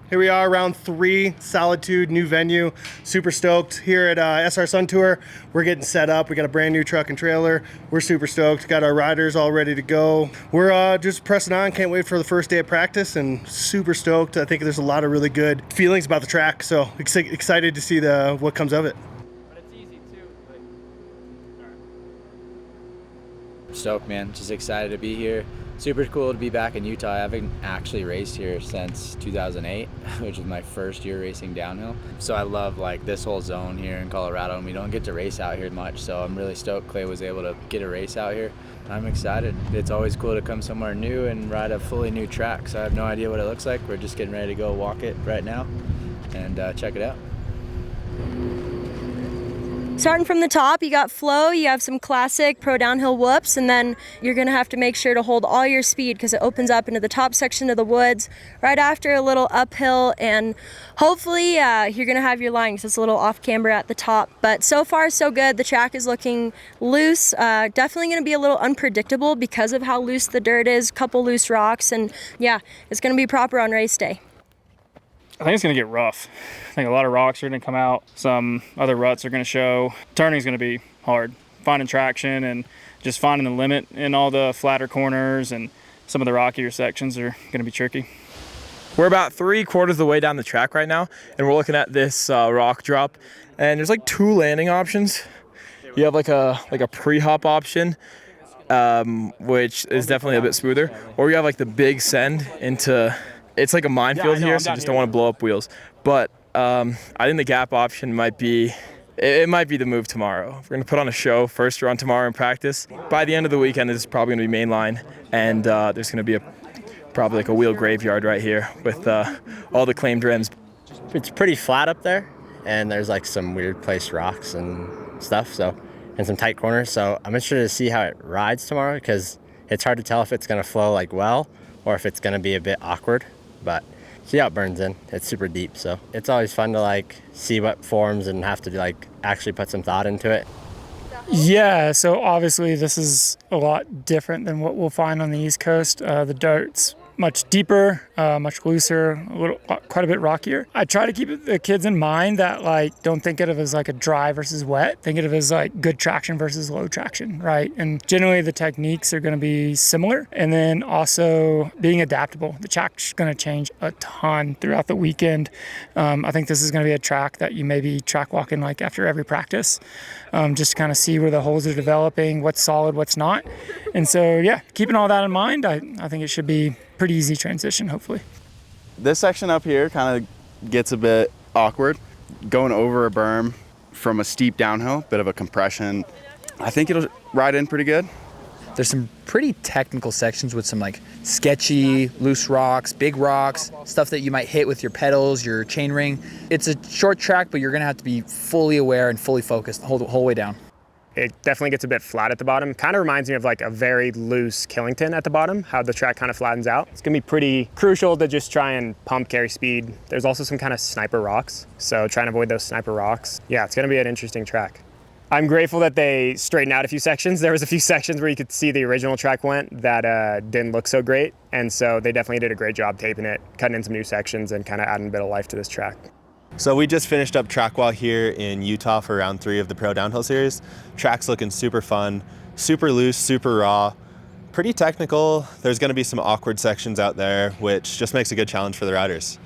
Here we are, round 3, Solitude, new venue. Super stoked here at SR Sun Tour. We're getting set up. We got a brand new truck and trailer. We're super stoked. Got our riders all ready to go. We're just pressing on. Can't wait for the first day of practice and super stoked. I think there's a lot of really good feelings about the track. So excited to see what comes of it. But it's easy too. Stoked, man. Just excited to be here. Super cool to be back in Utah. I haven't actually raced here since 2008, which was my first year racing downhill. So I love like this whole zone here in Colorado, and we don't get to race out here much. So I'm really stoked Clay was able to get a race out here. I'm excited. It's always cool to come somewhere new and ride a fully new track. So I have no idea what it looks like. We're just getting ready to go walk it right now and check it out. Starting from the top, you got flow, you have some classic pro downhill whoops, and then you're gonna have to make sure to hold all your speed because it opens up into the top section of the woods right after a little uphill, and hopefully you're gonna have your line because it's a little off camber at the top. But so far so good. The track is looking loose, definitely gonna be a little unpredictable because of how loose the dirt is, couple loose rocks, and yeah, it's gonna be proper on race day. I think it's going to get rough. I think a lot of rocks are going to come out. Some other ruts are going to show. Turning's going to be hard. Finding traction and just finding the limit in all the flatter corners and some of the rockier sections are going to be tricky. We're about 3/4 of the way down the track right now, and we're looking at this rock drop. And there's like 2 landing options. You have like a pre-hop option, which is definitely a bit smoother, or you have like the big send into. It's like a minefield here, so you just don't want to blow up wheels. But I think the gap option might be the move tomorrow. We're going to put on a show first run tomorrow in practice. By the end of the weekend, this is probably going to be mainline, and there's going to be probably like a wheel graveyard right here with all the claimed rims. It's pretty flat up there, and there's like some weird placed rocks and stuff, and some tight corners. So I'm interested to see how it rides tomorrow because it's hard to tell if it's going to flow like well or if it's going to be a bit awkward. But see how it burns in. It's super deep, so it's always fun to like see what forms and have to like actually put some thought into it. Yeah, so obviously this is a lot different than what we'll find on the East Coast. The dirt's much deeper, much looser, quite a bit rockier. I try to keep the kids in mind that like don't think of it as like a dry versus wet. Think of it as like good traction versus low traction, right? And generally the techniques are going to be similar, and then also being adaptable. The track's going to change a ton throughout the weekend. I think this is going to be a track that you maybe track walking like after every practice, just to kind of see where the holes are developing, what's solid, what's not. And so yeah, keeping all that in mind, I think it should be pretty easy transition, hopefully. This section up here kind of gets a bit awkward. Going over a berm from a steep downhill, bit of a compression. I think it'll ride in pretty good. There's some pretty technical sections with some like sketchy, loose rocks, big rocks, stuff that you might hit with your pedals, your chain ring. It's a short track, but you're gonna have to be fully aware and fully focused the whole way down. It definitely gets a bit flat at the bottom. Kind of reminds me of like a very loose Killington at the bottom, how the track kind of flattens out. It's gonna be pretty crucial to just try and pump carry speed. There's also some kind of sniper rocks, so try and avoid those sniper rocks. Yeah, it's gonna be an interesting track. I'm grateful that they straightened out a few sections. There was a few sections where you could see the original track went that didn't look so great, and so they definitely did a great job taping it, cutting in some new sections and kind of adding a bit of life to this track. So we just finished up track walk here in Utah for round 3 of the Pro Downhill Series. Track's looking super fun, super loose, super raw, pretty technical. There's gonna be some awkward sections out there, which just makes a good challenge for the riders.